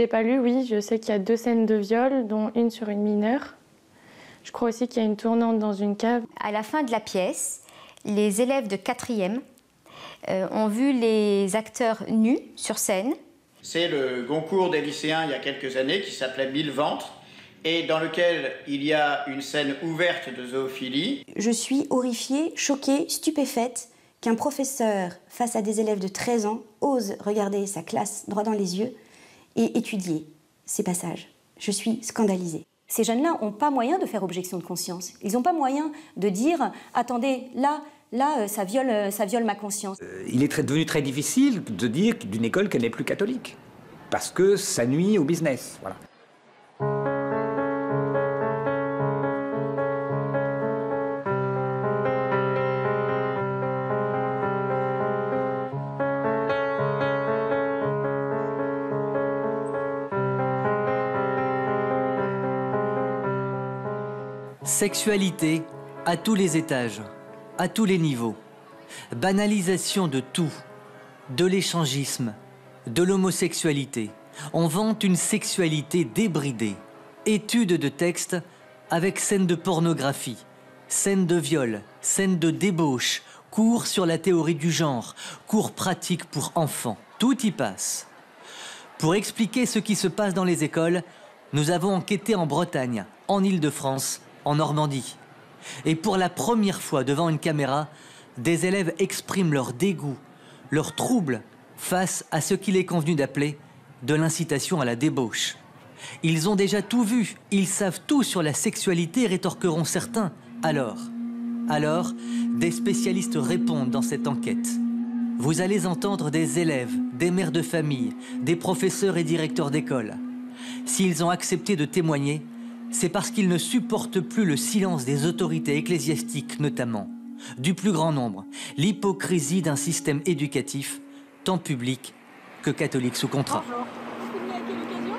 J'ai pas lu, oui, je sais qu'il y a 2 scènes de viol, dont une sur une mineure. Je crois aussi qu'il y a une tournante dans une cave. À la fin de la pièce, les élèves de 4e ont vu les acteurs nus sur scène. C'est le concours des lycéens il y a quelques années qui s'appelait 1000 ventres et dans lequel il y a une scène ouverte de zoophilie. Je suis horrifiée, choquée, stupéfaite qu'un professeur, face à des élèves de 13 ans, ose regarder sa classe droit dans les yeux et étudier ces passages. Je suis scandalisée. Ces jeunes-là n'ont pas moyen de faire objection de conscience. Ils n'ont pas moyen de dire « Attendez, là, ça viole ma conscience ». Il est devenu très difficile de dire d'une école qu'elle n'est plus catholique, parce que ça nuit au business. Voilà. Sexualité à tous les étages, à tous les niveaux. Banalisation de tout, de l'échangisme, de l'homosexualité. On vante une sexualité débridée. Études de texte avec scènes de pornographie, scènes de viol, scènes de débauche, cours sur la théorie du genre, cours pratiques pour enfants. Tout y passe. Pour expliquer ce qui se passe dans les écoles, nous avons enquêté en Bretagne, en Île-de-France, en Normandie. Et pour la première fois devant une caméra, des élèves expriment leur dégoût, leur trouble face à ce qu'il est convenu d'appeler de l'incitation à la débauche. Ils ont déjà tout vu, ils savent tout sur la sexualité, rétorqueront certains. Alors, des spécialistes répondent dans cette enquête. Vous allez entendre des élèves, des mères de famille, des professeurs et directeurs d'école. S'ils ont accepté de témoigner, c'est parce qu'ils ne supportent plus le silence des autorités ecclésiastiques notamment, du plus grand nombre, l'hypocrisie d'un système éducatif, tant public que catholique sous contrat. Bonjour. Venu à quelle occasion ?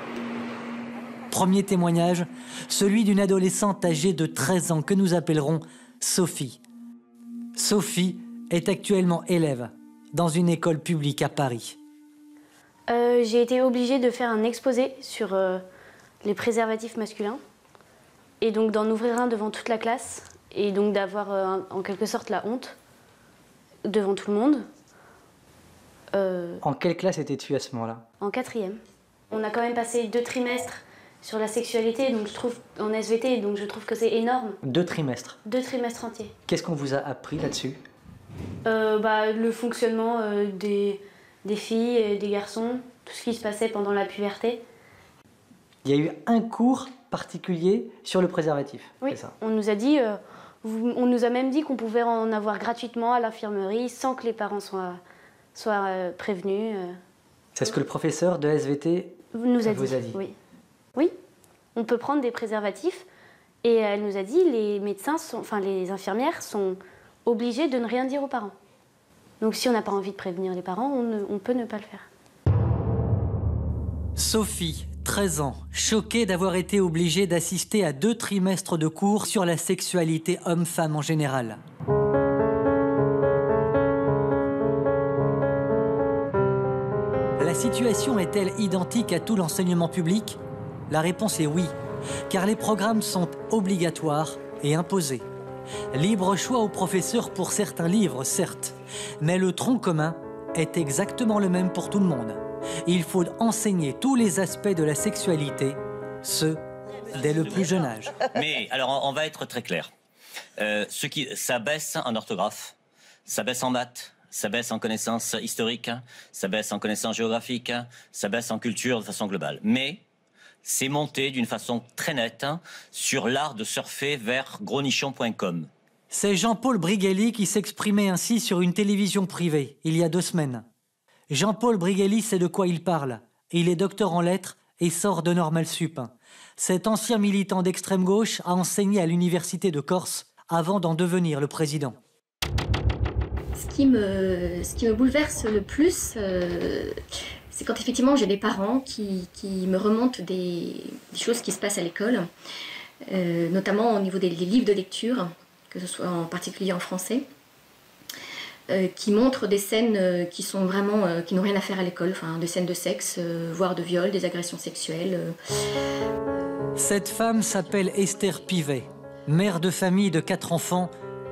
Premier témoignage, celui d'une adolescente âgée de 13 ans que nous appellerons Sophie. Sophie est actuellement élève dans une école publique à Paris. J'ai été obligée de faire un exposé sur les préservatifs masculins et donc d'en ouvrir un devant toute la classe et donc d'avoir en quelque sorte la honte devant tout le monde. En quelle classe étais-tu à ce moment-là? En 4e. On a quand même passé 2 trimestres sur la sexualité, donc je trouve, en SVT, donc je trouve que c'est énorme. 2 trimestres? 2 trimestres entiers. Qu'est-ce qu'on vous a appris là-dessus? Le fonctionnement des filles et des garçons, tout ce qui se passait pendant la puberté. Il y a eu un cours particulier sur le préservatif, oui, c'est ça? On nous a dit, on nous a même dit qu'on pouvait en avoir gratuitement à l'infirmerie sans que les parents soient prévenus. C'est ce que le professeur de SVT vous a dit? Oui. Oui, on peut prendre des préservatifs et elle nous a dit les médecins, les infirmières sont obligées de ne rien dire aux parents. Donc si on n'a pas envie de prévenir les parents, on peut ne pas le faire. Sophie, 13 ans, choquée d'avoir été obligée d'assister à 2 trimestres de cours sur la sexualité homme-femme en général. La situation est-elle identique à tout l'enseignement public? La réponse est oui, car les programmes sont obligatoires et imposés. Libre choix aux professeurs pour certains livres, certes, mais le tronc commun est exactement le même pour tout le monde. Il faut enseigner tous les aspects de la sexualité, ce, dès le plus jeune âge. Mais, alors, on va être très clair. Ça baisse en orthographe, ça baisse en maths, ça baisse en connaissances historiques, ça baisse en connaissances géographiques, ça baisse en culture de façon globale. Mais c'est monté d'une façon très nette sur l'art de surfer vers grosnichon.com. C'est Jean-Paul Brigelli qui s'exprimait ainsi sur une télévision privée, il y a 2 semaines. Jean-Paul Brigelli sait de quoi il parle. Il est docteur en lettres et sort de Normal Sup. Cet ancien militant d'extrême gauche a enseigné à l'université de Corse avant d'en devenir le président. Ce qui me bouleverse le plus, c'est quand effectivement j'ai des parents qui me remontent des choses qui se passent à l'école, notamment au niveau des livres de lecture, que ce soit en particulier en français. qui montrent des scènes qui sont vraiment, qui n'ont rien à faire à l'école, enfin des scènes de sexe, voire de viol, des agressions sexuelles. Cette femme s'appelle Esther Pivet, mère de famille de 4 enfants.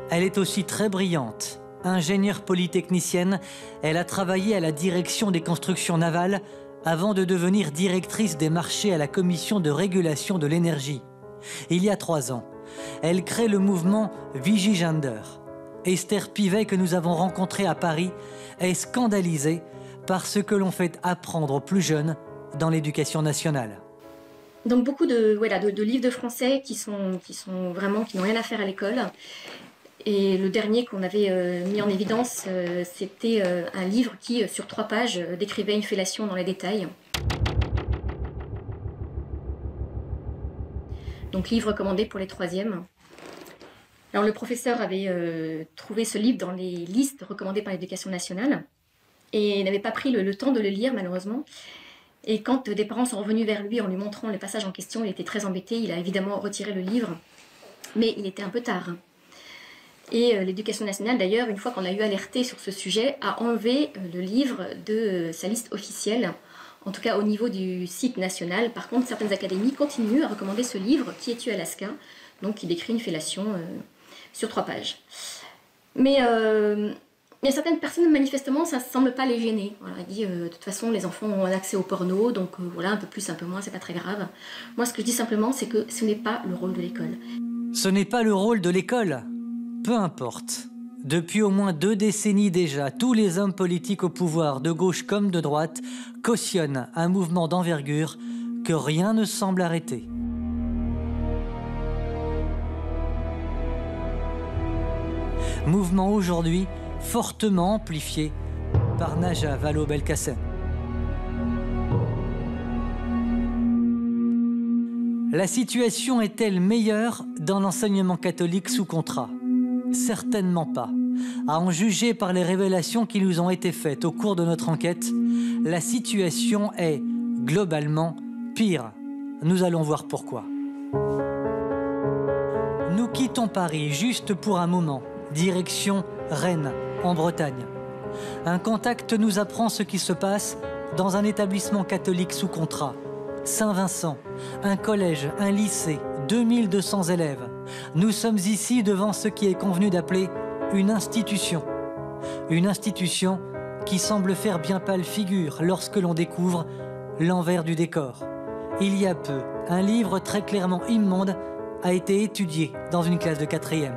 Elle est aussi très brillante. Ingénieure polytechnicienne, elle a travaillé à la direction des constructions navales avant de devenir directrice des marchés à la Commission de régulation de l'énergie. Il y a 3 ans, elle crée le mouvement Vigigender. Esther Pivet, que nous avons rencontrée à Paris, est scandalisée par ce que l'on fait apprendre aux plus jeunes dans l'éducation nationale. Donc beaucoup de livres de français qui n'ont rien à faire à l'école. Et le dernier qu'on avait mis en évidence, c'était un livre qui, sur 3 pages, décrivait une fellation dans les détails. Donc livre recommandé pour les 3e. Alors le professeur avait trouvé ce livre dans les listes recommandées par l'Éducation nationale et n'avait pas pris le temps de le lire malheureusement. Et quand des parents sont revenus vers lui en lui montrant le passage en question, il était très embêté, il a évidemment retiré le livre, mais il était un peu tard. Et l'Éducation nationale d'ailleurs, une fois qu'on a eu alerté sur ce sujet, a enlevé le livre de sa liste officielle, en tout cas au niveau du site national. Par contre, certaines académies continuent à recommander ce livre, Qui es-tu Alaska, donc qui décrit une fellation sur 3 pages. Mais il y a certaines personnes, manifestement, ça ne semble pas les gêner. Voilà, il dit, de toute façon, les enfants ont un accès au porno, donc voilà, un peu plus, un peu moins, c'est pas très grave. Moi, ce que je dis simplement, c'est que ce n'est pas le rôle de l'école. Ce n'est pas le rôle de l'école. Peu importe. Depuis au moins 2 décennies déjà, tous les hommes politiques au pouvoir, de gauche comme de droite, cautionnent un mouvement d'envergure que rien ne semble arrêter. Mouvement aujourd'hui fortement amplifié par Najat Vallaud-Belkacem. La situation est-elle meilleure dans l'enseignement catholique sous contrat? Certainement pas. À en juger par les révélations qui nous ont été faites au cours de notre enquête, la situation est globalement pire. Nous allons voir pourquoi. Nous quittons Paris juste pour un moment, direction Rennes, en Bretagne. Un contact nous apprend ce qui se passe dans un établissement catholique sous contrat. Saint-Vincent, un collège, un lycée, 2200 élèves. Nous sommes ici devant ce qui est convenu d'appeler une institution. Une institution qui semble faire bien pâle figure lorsque l'on découvre l'envers du décor. Il y a peu, un livre très clairement immonde a été étudié dans une classe de 4e.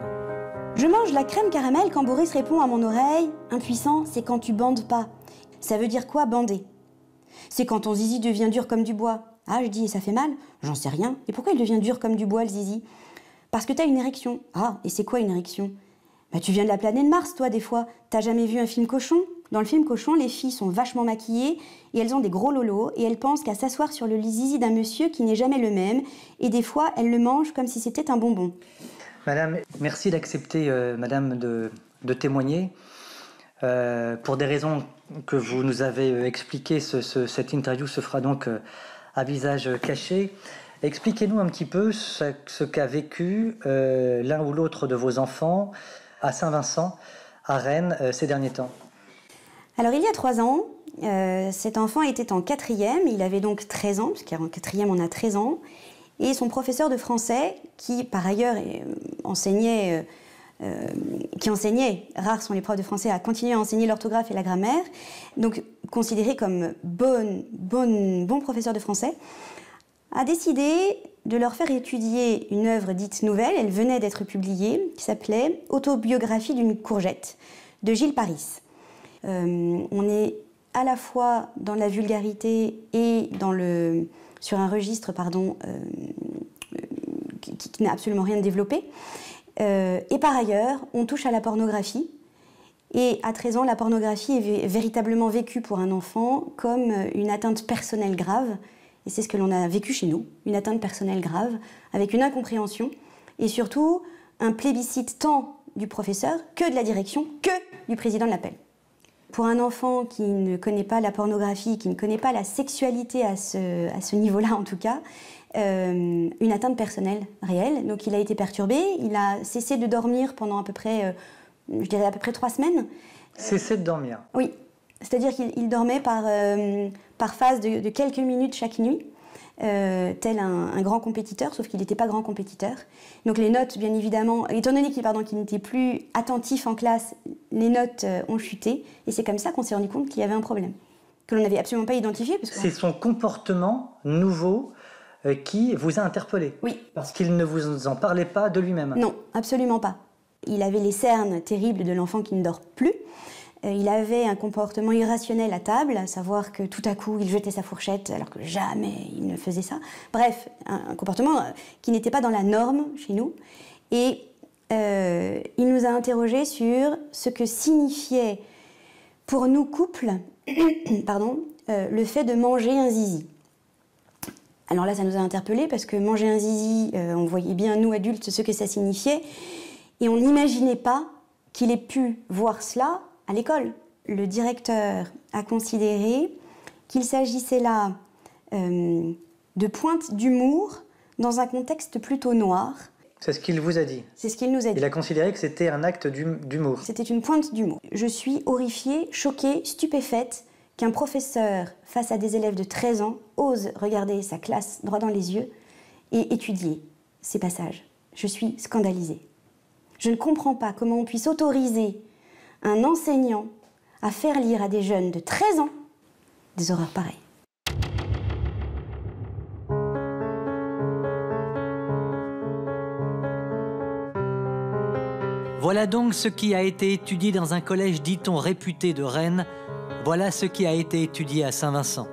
Je mange la crème caramel quand Boris répond à mon oreille « Impuissant, c'est quand tu bandes pas ». Ça veut dire quoi, bander? C'est quand ton zizi devient dur comme du bois. Ah, je dis, et ça fait mal? J'en sais rien. Et pourquoi il devient dur comme du bois, le zizi? Parce que t'as une érection. Ah, et c'est quoi une érection? Bah, tu viens de la planète Mars, toi, des fois. T'as jamais vu un film cochon? Dans le film cochon, les filles sont vachement maquillées et elles ont des gros lolos et elles pensent qu'à s'asseoir sur le zizi d'un monsieur qui n'est jamais le même. Et des fois, elles le mangent comme si c'était un bonbon. Madame, merci d'accepter, madame, de témoigner. Pour des raisons que vous nous avez expliquées, cette interview se fera donc à visage caché. Expliquez-nous un petit peu ce qu'a vécu l'un ou l'autre de vos enfants à Saint-Vincent, à Rennes, ces derniers temps. Alors, il y a 3 ans, cet enfant était en 4e, il avait donc 13 ans, parce qu'en 4e, on a 13 ans, et son professeur de français, qui par ailleurs enseignait, rares sont les profs de français à continuer à enseigner l'orthographe et la grammaire, donc considéré comme bon professeur de français, a décidé de leur faire étudier une œuvre dite nouvelle, elle venait d'être publiée, qui s'appelait « Autobiographie d'une courgette » de Gilles Paris. On est à la fois dans la vulgarité et sur un registre qui n'a absolument rien de développé. Et par ailleurs, on touche à la pornographie. Et à 13 ans, la pornographie est véritablement vécue pour un enfant comme une atteinte personnelle grave. Et c'est ce que l'on a vécu chez nous, une atteinte personnelle grave, avec une incompréhension et surtout un plébiscite tant du professeur que de la direction, que du président de l'appel. Pour un enfant qui ne connaît pas la pornographie, qui ne connaît pas la sexualité à ce niveau-là en tout cas, une atteinte personnelle réelle. Donc il a été perturbé, il a cessé de dormir pendant à peu près 3 semaines. Cesser de dormir. Oui, c'est-à-dire qu'il dormait par phase de quelques minutes chaque nuit, tel un grand compétiteur, sauf qu'il n'était pas grand compétiteur. Donc les notes, bien évidemment, étant donné qu'il n'était plus attentif en classe, les notes ont chuté, et c'est comme ça qu'on s'est rendu compte qu'il y avait un problème, que l'on n'avait absolument pas identifié. C'est son comportement nouveau qui vous a interpellé. Oui. Parce qu'il ne vous en parlait pas de lui-même. Non, absolument pas. Il avait les cernes terribles de l'enfant qui ne dort plus. Il avait un comportement irrationnel à table, à savoir que tout à coup, il jetait sa fourchette alors que jamais il ne faisait ça. Bref, un comportement qui n'était pas dans la norme chez nous. Et il nous a interrogés sur ce que signifiait pour nous, couples, le fait de manger un zizi. Alors là, ça nous a interpellés parce que manger un zizi, on voyait bien, nous adultes, ce que ça signifiait. Et on n'imaginait pas qu'il ait pu voir cela à l'école. Le directeur a considéré qu'il s'agissait là de pointes d'humour dans un contexte plutôt noir. C'est ce qu'il vous a dit. C'est ce qu'il nous a dit. Il a considéré que c'était un acte d'humour. C'était une pointe d'humour. Je suis horrifiée, choquée, stupéfaite qu'un professeur, face à des élèves de 13 ans, ose regarder sa classe droit dans les yeux et étudier ces passages. Je suis scandalisée. Je ne comprends pas comment on puisse autoriser un enseignant à faire lire à des jeunes de 13 ans des horreurs pareilles. Voilà donc ce qui a été étudié dans un collège, dit-on, réputé de Rennes. Voilà ce qui a été étudié à Saint-Vincent.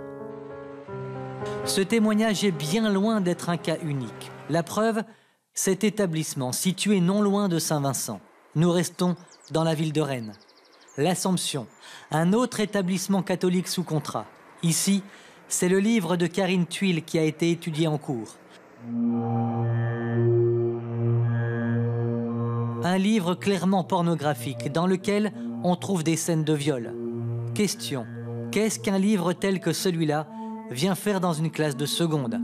Ce témoignage est bien loin d'être un cas unique. La preuve, cet établissement situé non loin de Saint-Vincent. Nous restons dans la ville de Rennes. L'Assomption, un autre établissement catholique sous contrat. Ici, c'est le livre de Karine Thuil qui a été étudié en cours. Un livre clairement pornographique dans lequel on trouve des scènes de viol. Question, qu'est-ce qu'un livre tel que celui-là vient faire dans une classe de seconde ?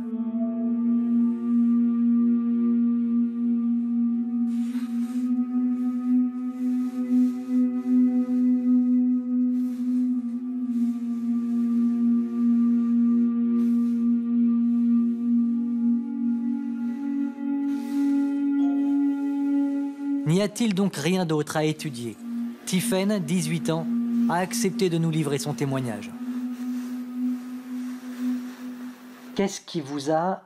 N'y a-t-il donc rien d'autre à étudier ? Tiphaine, 18 ans, a accepté de nous livrer son témoignage. Qu'est-ce qui vous a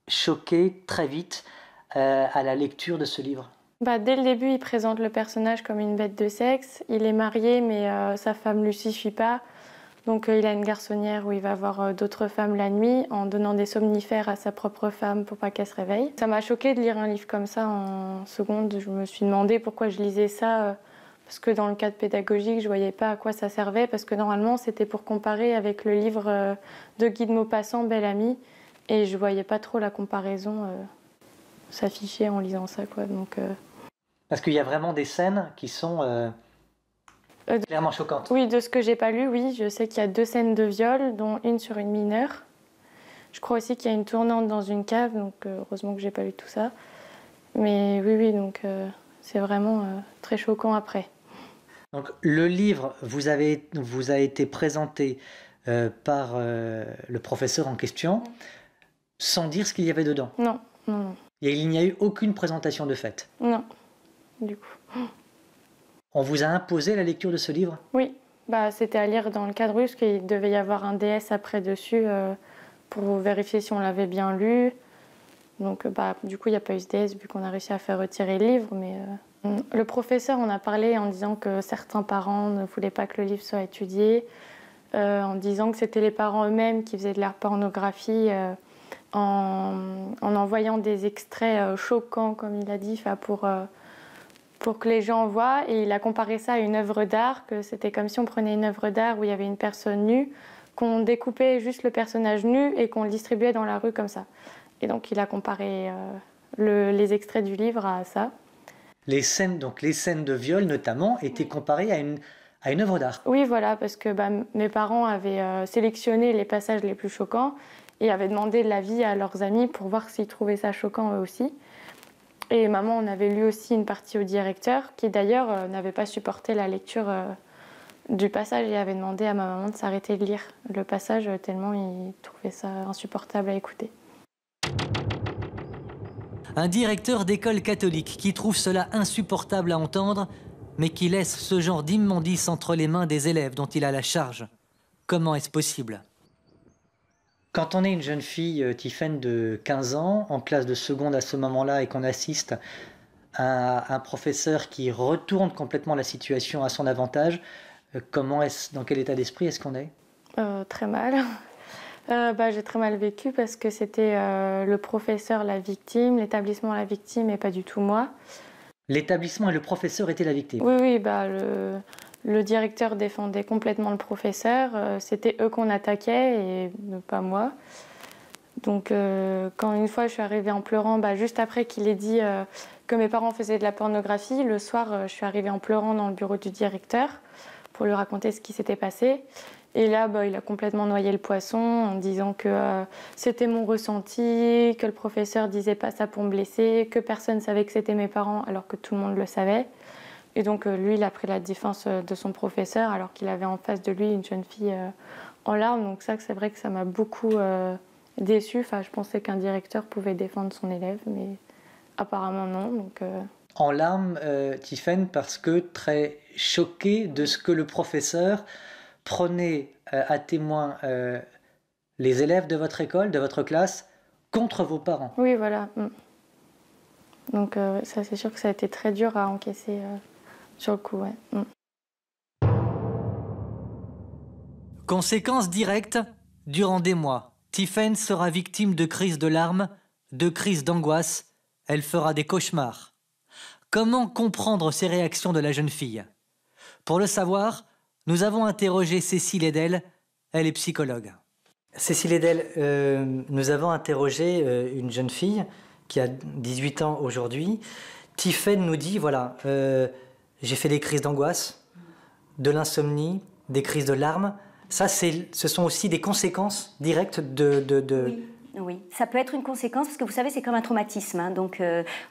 choqué très vite à la lecture de ce livre ? Dès le début, il présente le personnage comme une bête de sexe. Il est marié, mais sa femme ne lui suffit pas. Donc il a une garçonnière où il va voir d'autres femmes la nuit en donnant des somnifères à sa propre femme pour pas qu'elle se réveille. Ça m'a choquée de lire un livre comme ça en seconde. Je me suis demandé pourquoi je lisais ça, parce que dans le cadre pédagogique, je voyais pas à quoi ça servait, parce que normalement c'était pour comparer avec le livre de Guy de Maupassant, Belle Amie, et je voyais pas trop la comparaison s'afficher en lisant ça, quoi. Donc, Parce qu'il y a vraiment des scènes qui sont clairement choquantes. Oui, de ce que j'ai pas lu, oui, je sais qu'il y a 2 scènes de viol, dont une sur une mineure. Je crois aussi qu'il y a une tournante dans une cave, donc heureusement que j'ai pas lu tout ça. Mais oui, donc c'est vraiment très choquant après. Donc le livre vous a été présenté par le professeur en question, sans dire ce qu'il y avait dedans. Non. Et il n'y a eu aucune présentation de fait. Non, du coup. On vous a imposé la lecture de ce livre ? Oui, c'était à lire dans le cadre russe, qu'il devait y avoir un DS après dessus pour vérifier si on l'avait bien lu. Donc du coup, il n'y a pas eu ce DS vu qu'on a réussi à faire retirer le livre. Mais le professeur en a parlé en disant que certains parents ne voulaient pas que le livre soit étudié, en disant que c'était les parents eux-mêmes qui faisaient de la pornographie en envoyant des extraits choquants, comme il a dit, pour que les gens voient. Et il a comparé ça à une œuvre d'art, que c'était comme si on prenait une œuvre d'art où il y avait une personne nue, qu'on découpait juste le personnage nu et qu'on le distribuait dans la rue comme ça. Et donc il a comparé les extraits du livre à ça. Les scènes de viol notamment étaient comparées à une œuvre d'art. Oui, voilà, parce que mes parents avaient sélectionné les passages les plus choquants et avaient demandé l'avis à leurs amis pour voir s'ils trouvaient ça choquant eux aussi. Et maman, on avait lu aussi une partie au directeur, qui d'ailleurs n'avait pas supporté la lecture du passage et avait demandé à ma maman de s'arrêter de lire le passage tellement il trouvait ça insupportable à écouter. Un directeur d'école catholique qui trouve cela insupportable à entendre, mais qui laisse ce genre d'immondice entre les mains des élèves dont il a la charge. Comment est-ce possible? Quand on est une jeune fille, Tiffaine, de 15 ans, en classe de seconde à ce moment-là, et qu'on assiste à un professeur qui retourne complètement la situation à son avantage, dans quel état d'esprit est-ce qu'on est? Très mal. J'ai très mal vécu parce que c'était le professeur la victime, l'établissement la victime et pas du tout moi. L'établissement et le professeur étaient la victime? Oui, le directeur défendait complètement le professeur. C'était eux qu'on attaquait et pas moi. Donc quand une fois je suis arrivée en pleurant, juste après qu'il ait dit que mes parents faisaient de la pornographie, le soir je suis arrivée en pleurant dans le bureau du directeur pour lui raconter ce qui s'était passé. Et là, il a complètement noyé le poisson en disant que c'était mon ressenti, que le professeur disait pas ça pour me blesser, que personne ne savait que c'était mes parents alors que tout le monde le savait. Et donc lui, il a pris la défense de son professeur alors qu'il avait en face de lui une jeune fille en larmes. Donc ça, c'est vrai que ça m'a beaucoup déçue. Enfin, je pensais qu'un directeur pouvait défendre son élève, mais apparemment non. Donc, En larmes, Tiffaine, parce que très choquée de ce que le professeur prenait à témoin les élèves de votre école, de votre classe, contre vos parents. Oui, voilà. Donc ça, c'est sûr que ça a été très dur à encaisser sur le coup. Ouais. Conséquence directe, durant des mois, Tiffaine sera victime de crises de larmes, de crises d'angoisse. Elle fera des cauchemars. Comment comprendre ces réactions de la jeune fille? Pour le savoir, nous avons interrogé Cécile Edel, elle est psychologue. Cécile Edel, nous avons interrogé une jeune fille qui a 18 ans aujourd'hui. Tiffaine nous dit, voilà, j'ai fait des crises d'angoisse, de l'insomnie, des crises de larmes. Ça, ce sont aussi des conséquences directes de... Oui, ça peut être une conséquence parce que vous savez, c'est comme un traumatisme. Hein. Donc,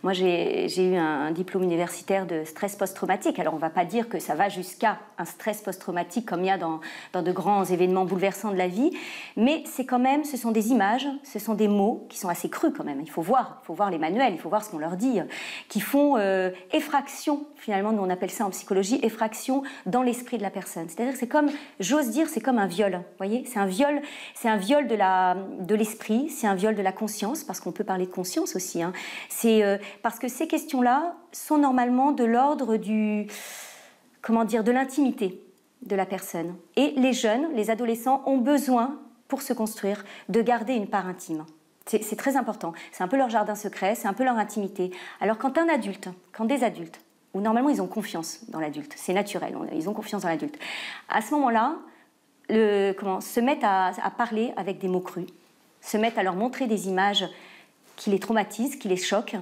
moi, j'ai eu un diplôme universitaire de stress post-traumatique. Alors, on ne va pas dire que ça va jusqu'à un stress post-traumatique comme il y a dans de grands événements bouleversants de la vie. Mais c'est quand même, ce sont des images, ce sont des mots qui sont assez crus quand même. Il faut voir les manuels, il faut voir ce qu'on leur dit, qui font effraction, finalement, nous on appelle ça en psychologie, effraction dans l'esprit de la personne. C'est-à-dire que c'est comme, j'ose dire, c'est comme un viol. Vous voyez, c'est un viol de l'esprit. C'est un viol de la conscience, parce qu'on peut parler de conscience aussi. Hein. C'est parce que ces questions-là sont normalement de l'ordre de l'intimité de la personne. Et les jeunes, les adolescents ont besoin, pour se construire, de garder une part intime. C'est très important. C'est un peu leur jardin secret, c'est un peu leur intimité. Alors quand des adultes, où normalement ils ont confiance dans l'adulte, c'est naturel, ils ont confiance dans l'adulte, à ce moment-là, se mettent à parler avec des mots crus, se mettent à leur montrer des images qui les traumatisent, qui les choquent,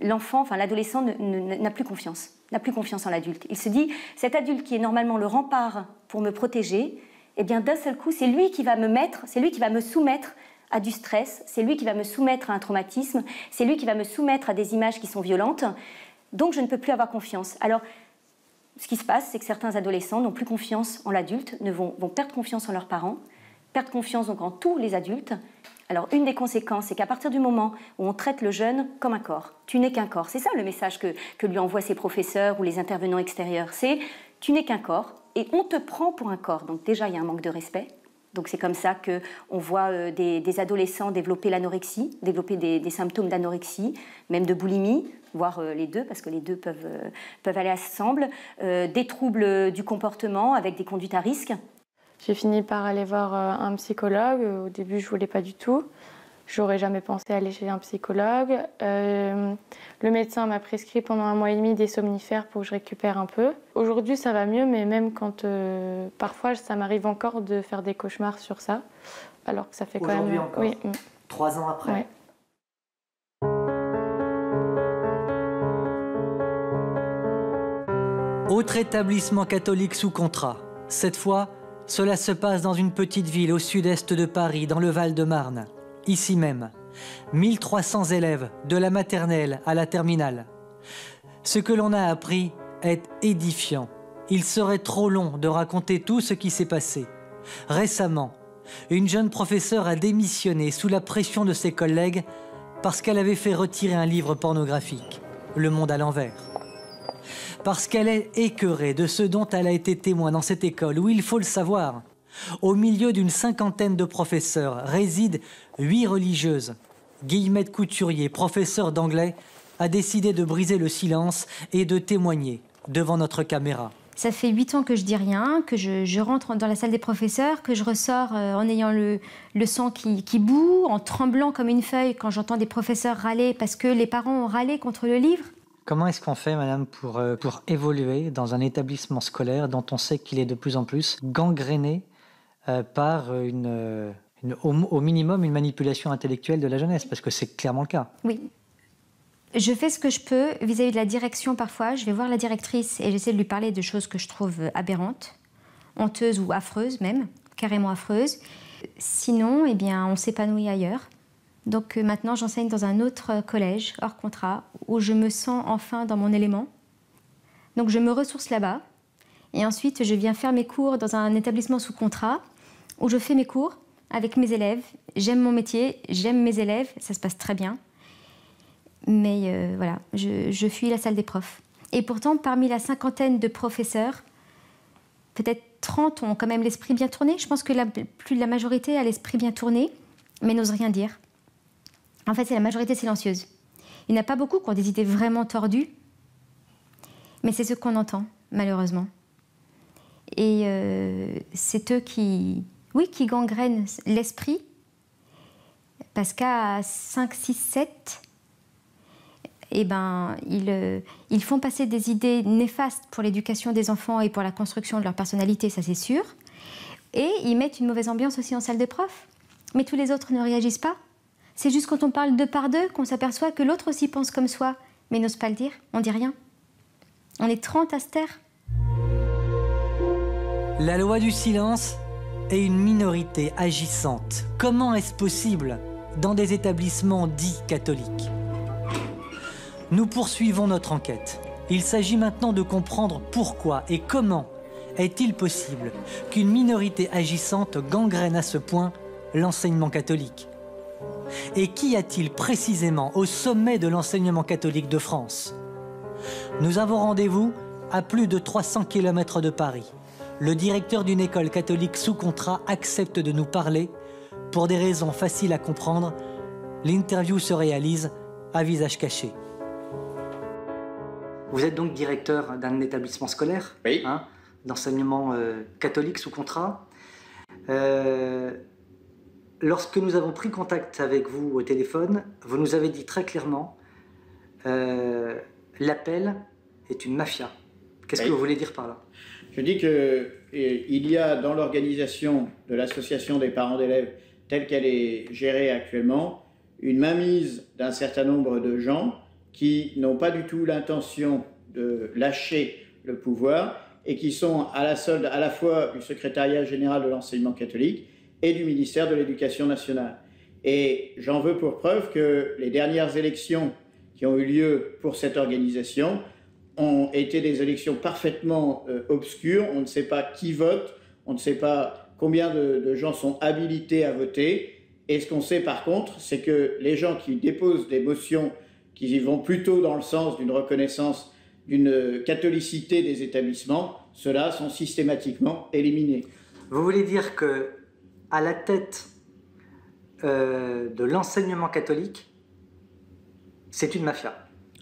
l'enfant, enfin l'adolescent n'a plus confiance en l'adulte. Il se dit, cet adulte qui est normalement le rempart pour me protéger, eh bien d'un seul coup, c'est lui qui va me soumettre à du stress, c'est lui qui va me soumettre à un traumatisme, c'est lui qui va me soumettre à des images qui sont violentes, donc je ne peux plus avoir confiance. Alors, ce qui se passe, c'est que certains adolescents n'ont plus confiance en l'adulte, vont perdre confiance en leurs parents, perdre confiance donc en tous les adultes. Alors, une des conséquences, c'est qu'à partir du moment où on traite le jeune comme un corps, tu n'es qu'un corps. C'est ça le message que lui envoient ses professeurs ou les intervenants extérieurs. C'est, tu n'es qu'un corps et on te prend pour un corps. Donc déjà, il y a un manque de respect. Donc c'est comme ça qu'on voit des adolescents développer l'anorexie, développer des symptômes d'anorexie, même de boulimie, voire les deux, parce que les deux peuvent aller ensemble, des troubles du comportement avec des conduites à risque. J'ai fini par aller voir un psychologue. Au début, je ne voulais pas du tout. J'aurais jamais pensé aller chez un psychologue. Le médecin m'a prescrit pendant 1 mois et demi des somnifères pour que je récupère un peu. Aujourd'hui, ça va mieux, mais même quand parfois, ça m'arrive encore de faire des cauchemars sur ça, alors que ça fait quand même... Aujourd'hui encore, oui. 3 ans après. Ouais. Autre établissement catholique sous contrat. Cette fois, cela se passe dans une petite ville au sud-est de Paris, dans le Val-de-Marne. Ici même, 1300 élèves, de la maternelle à la terminale. Ce que l'on a appris est édifiant. Il serait trop long de raconter tout ce qui s'est passé. Récemment, une jeune professeure a démissionné sous la pression de ses collègues parce qu'elle avait fait retirer un livre pornographique, Le Monde à l'envers. Parce qu'elle est écœurée de ce dont elle a été témoin dans cette école où, il faut le savoir, au milieu d'une 50aine de professeurs résident 8 religieuses. Guillemette Couturier, professeure d'anglais, a décidé de briser le silence et de témoigner devant notre caméra. Ça fait 8 ans que je dis rien, que je rentre dans la salle des professeurs, que je ressors en ayant le sang qui bout, en tremblant comme une feuille quand j'entends des professeurs râler parce que les parents ont râlé contre le livre. Comment est-ce qu'on fait, madame, pour évoluer dans un établissement scolaire dont on sait qu'il est de plus en plus gangréné par au minimum une manipulation intellectuelle de la jeunesse, parce que c'est clairement le cas. Oui. Je fais ce que je peux vis-à-vis de la direction parfois. Je vais voir la directrice et j'essaie de lui parler de choses que je trouve aberrantes, honteuses ou affreuses même, carrément affreuses. Sinon, eh bien, on s'épanouit ailleurs. Donc maintenant, j'enseigne dans un autre collège, hors contrat, où je me sens enfin dans mon élément. Donc je me ressource là-bas. Et ensuite, je viens faire mes cours dans un établissement sous contrat, où je fais mes cours avec mes élèves. J'aime mon métier, j'aime mes élèves, ça se passe très bien. Mais voilà, je fuis la salle des profs. Et pourtant, parmi la 50aine de professeurs, peut-être 30 ont quand même l'esprit bien tourné. Je pense que plus de la majorité a l'esprit bien tourné, mais n'ose rien dire. En fait, c'est la majorité silencieuse. Il n'y en a pas beaucoup qui ont des idées vraiment tordues, mais c'est ce qu'on entend, malheureusement. Et c'est eux qui gangrènent l'esprit, parce qu'à 5, 6, 7... eh ben, ils font passer des idées néfastes pour l'éducation des enfants et pour la construction de leur personnalité, ça c'est sûr. Et ils mettent une mauvaise ambiance aussi en salle de prof. Mais tous les autres ne réagissent pas. C'est juste quand on parle deux par deux qu'on s'aperçoit que l'autre aussi pense comme soi, mais n'ose pas le dire, on dit rien. On est 30 à se taire. La loi du silence est une minorité agissante. Comment est-ce possible dans des établissements dits catholiques ? Nous poursuivons notre enquête. Il s'agit maintenant de comprendre pourquoi et comment est-il possible qu'une minorité agissante gangrène à ce point l'enseignement catholique. Et qu'y a-t-il précisément au sommet de l'enseignement catholique de France? Nous avons rendez-vous à plus de 300 km de Paris. Le directeur d'une école catholique sous contrat accepte de nous parler. Pour des raisons faciles à comprendre, l'interview se réalise à visage caché. Vous êtes donc directeur d'un établissement scolaire, oui, d'enseignement catholique sous contrat. Lorsque nous avons pris contact avec vous au téléphone, vous nous avez dit très clairement l'appel est une mafia. Qu'est-ce que vous voulez dire par là? Je dis qu'il y a dans l'organisation de l'association des parents d'élèves telle qu'elle est gérée actuellement une mainmise d'un certain nombre de gens qui n'ont pas du tout l'intention de lâcher le pouvoir et qui sont à la solde à la fois du secrétariat général de l'enseignement catholique et du ministère de l'Éducation nationale. Et j'en veux pour preuve que les dernières élections qui ont eu lieu pour cette organisation ont été des élections parfaitement obscures. On ne sait pas qui vote, on ne sait pas combien de gens sont habilités à voter. Et ce qu'on sait par contre, c'est que les gens qui déposent des motions qui vont plutôt dans le sens d'une reconnaissance d'une catholicité des établissements, ceux-là sont systématiquement éliminés. Vous voulez dire que à la tête de l'enseignement catholique, c'est une mafia?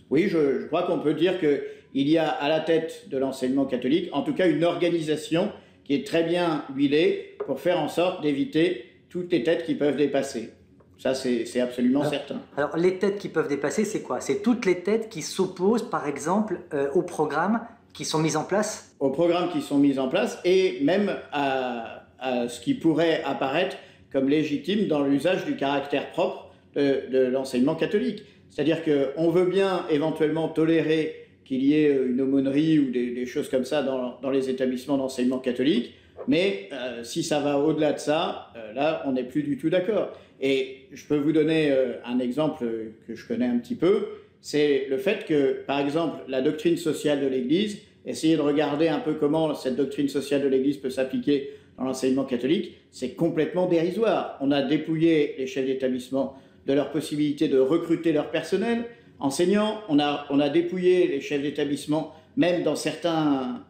Oui, je crois qu'on peut dire qu'il y a à la tête de l'enseignement catholique, en tout cas, une organisation qui est très bien huilée pour faire en sorte d'éviter toutes les têtes qui peuvent dépasser. Ça, c'est absolument certain. Alors, les têtes qui peuvent dépasser, c'est quoi? C'est toutes les têtes qui s'opposent, par exemple, aux programmes qui sont mis en place? Aux programmes qui sont mis en place et même à ce qui pourrait apparaître comme légitime dans l'usage du caractère propre de l'enseignement catholique. C'est-à-dire qu'on veut bien éventuellement tolérer qu'il y ait une aumônerie ou des choses comme ça dans les établissements d'enseignement catholique, mais si ça va au-delà de ça, là, on n'est plus du tout d'accord. Et je peux vous donner un exemple que je connais un petit peu, c'est le fait que, par exemple, la doctrine sociale de l'Église essayer de regarder un peu comment cette doctrine sociale de l'Église peut s'appliquer dans l'enseignement catholique, c'est complètement dérisoire. On a dépouillé les chefs d'établissement de leur possibilité de recruter leur personnel enseignant, on a dépouillé les chefs d'établissement, même dans certains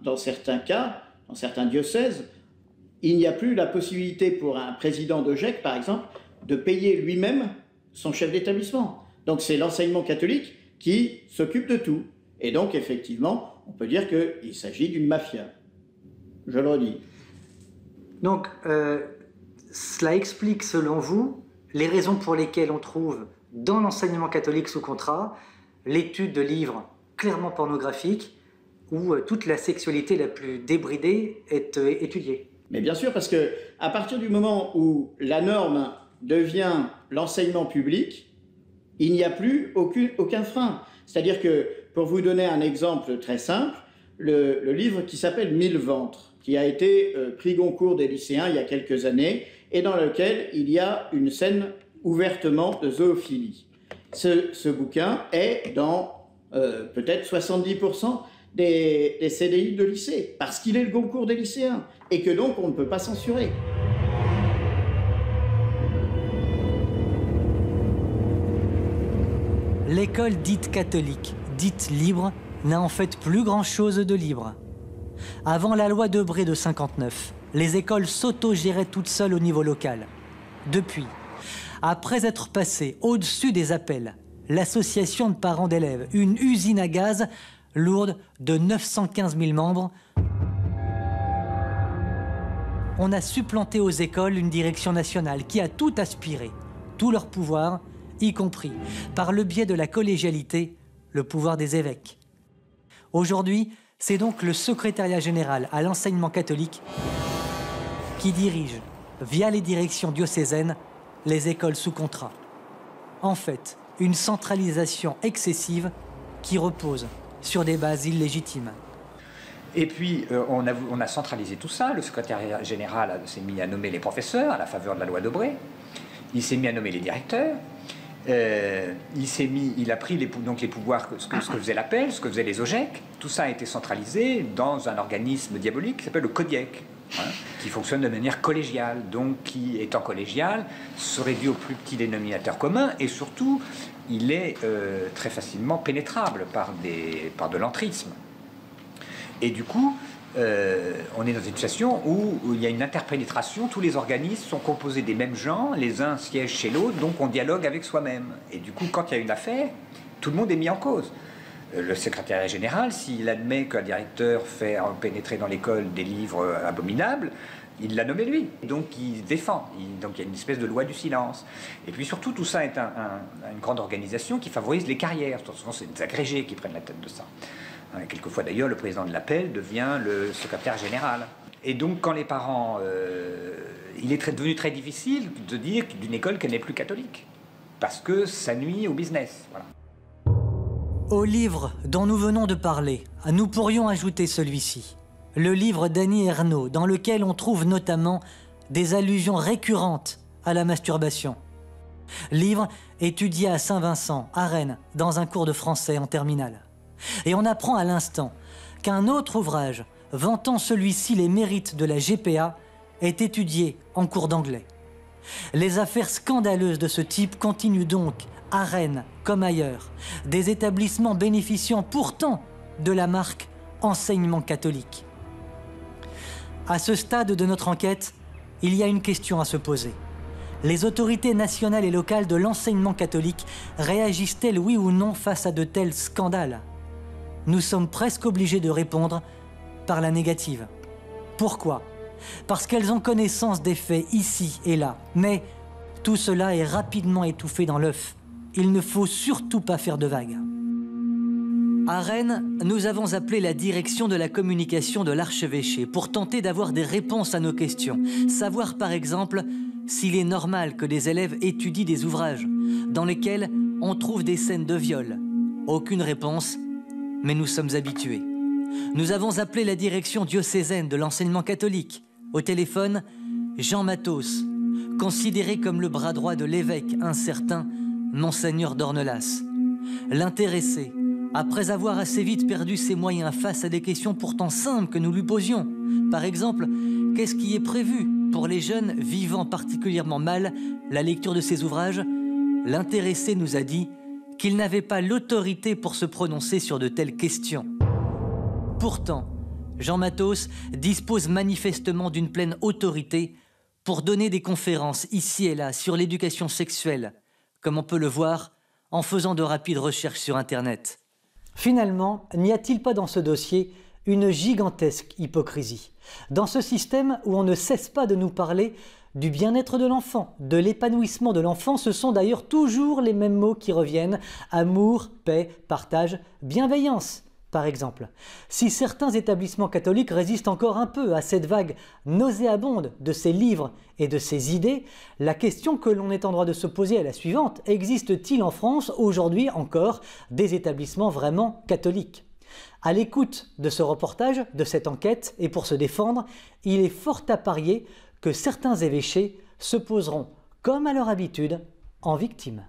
cas, dans certains diocèses, il n'y a plus la possibilité pour un président de GEC, par exemple, de payer lui-même son chef d'établissement. Donc c'est l'enseignement catholique qui s'occupe de tout. Et donc effectivement, on peut dire qu'il s'agit d'une mafia. Je le redis. Donc, cela explique, selon vous, les raisons pour lesquelles on trouve dans l'enseignement catholique sous contrat l'étude de livres clairement pornographiques où toute la sexualité la plus débridée est étudiée. Mais bien sûr, parce qu'à partir du moment où la norme devient l'enseignement public, il n'y a plus aucun frein. C'est-à-dire que, pour vous donner un exemple très simple, le livre qui s'appelle « Mille ventres », qui a été prix Goncourt des lycéens il y a quelques années, et dans lequel il y a une scène ouvertement de zoophilie. Ce bouquin est dans peut-être 70% des CDI de lycée, parce qu'il est le Goncourt des lycéens, et que donc on ne peut pas censurer. L'école dite catholique, dite libre, n'a en fait plus grand-chose de libre. Avant la loi Debré de 59, les écoles s'auto-géraient toutes seules au niveau local. Depuis, après être passées au-dessus des appels, l'association de parents d'élèves, une usine à gaz lourde de 915 000 membres, on a supplanté aux écoles une direction nationale qui a tout aspiré, tout leur pouvoir, y compris, par le biais de la collégialité, le pouvoir des évêques. Aujourd'hui, c'est donc le secrétariat général à l'enseignement catholique qui dirige, via les directions diocésaines, les écoles sous contrat. En fait, une centralisation excessive qui repose sur des bases illégitimes. Et puis, on a centralisé tout ça. Le secrétariat général s'est mis à nommer les professeurs à la faveur de la loi Debré. Il s'est mis à nommer les directeurs. Il a pris les pouvoirs, ce que faisait l'appel, ce que faisaient les OGEC. Tout ça a été centralisé dans un organisme diabolique qui s'appelle le CODIEC, qui fonctionne de manière collégiale. Donc, qui, étant collégial, se réduit au plus petit dénominateur commun et surtout, il est très facilement pénétrable par de l'entrisme. Et du coup, on est dans une situation où il y a une interpénétration, tous les organismes sont composés des mêmes gens, les uns siègent chez l'autre, donc on dialogue avec soi-même. Et du coup, quand il y a une affaire, tout le monde est mis en cause. Le secrétariat général, s'il admet qu'un directeur fait pénétrer dans l'école des livres abominables, il l'a nommé lui, donc il défend. Donc il y a une espèce de loi du silence. Et puis surtout, tout ça est une grande organisation qui favorise les carrières. Souvent, c'est des agrégés qui prennent la tête de ça. Quelquefois d'ailleurs, le président de l'appel devient le secrétaire général. Et donc quand les parents... il est devenu très difficile de dire d'une école qu'elle n'est plus catholique, parce que ça nuit au business. Voilà. Au livre dont nous venons de parler, nous pourrions ajouter celui-ci, le livre d'Annie Ernaux, dans lequel on trouve notamment des allusions récurrentes à la masturbation. Livre étudié à Saint-Vincent, à Rennes, dans un cours de français en terminale. Et on apprend à l'instant qu'un autre ouvrage, vantant celui-ci les mérites de la GPA, est étudié en cours d'anglais. Les affaires scandaleuses de ce type continuent donc, à Rennes comme ailleurs, des établissements bénéficiant pourtant de la marque enseignement catholique. À ce stade de notre enquête, il y a une question à se poser. Les autorités nationales et locales de l'enseignement catholique réagissent-elles oui ou non face à de tels scandales ? Nous sommes presque obligés de répondre par la négative. Pourquoi ? Parce qu'elles ont connaissance des faits ici et là. Mais tout cela est rapidement étouffé dans l'œuf. Il ne faut surtout pas faire de vagues. À Rennes, nous avons appelé la direction de la communication de l'archevêché pour tenter d'avoir des réponses à nos questions. Savoir par exemple s'il est normal que des élèves étudient des ouvrages dans lesquels on trouve des scènes de viol. Aucune réponse. Mais nous sommes habitués. Nous avons appelé la direction diocésaine de l'enseignement catholique. Au téléphone, Jean Matos, considéré comme le bras droit de l'évêque incertain, Monseigneur d'Ornelas. L'intéressé Après avoir assez vite perdu ses moyens face à des questions pourtant simples que nous lui posions. Par exemple, qu'est-ce qui est prévu pour les jeunes vivant particulièrement mal la lecture de ces ouvrages? L'intéressé nous a dit qu'il n'avait pas l'autorité pour se prononcer sur de telles questions. Pourtant, Jean Matos dispose manifestement d'une pleine autorité pour donner des conférences ici et là sur l'éducation sexuelle, comme on peut le voir en faisant de rapides recherches sur Internet. Finalement, n'y a-t-il pas dans ce dossier une gigantesque hypocrisie? Dans ce système où on ne cesse pas de nous parler du bien-être de l'enfant, de l'épanouissement de l'enfant, ce sont d'ailleurs toujours les mêmes mots qui reviennent: amour, paix, partage, bienveillance, par exemple. Si certains établissements catholiques résistent encore un peu à cette vague nauséabonde de ces livres et de ces idées, la question que l'on est en droit de se poser est la suivante: existe-t-il en France aujourd'hui encore des établissements vraiment catholiques? À l'écoute de ce reportage, de cette enquête, et pour se défendre, il est fort à parier que certains évêchés se poseront, comme à leur habitude, en victimes.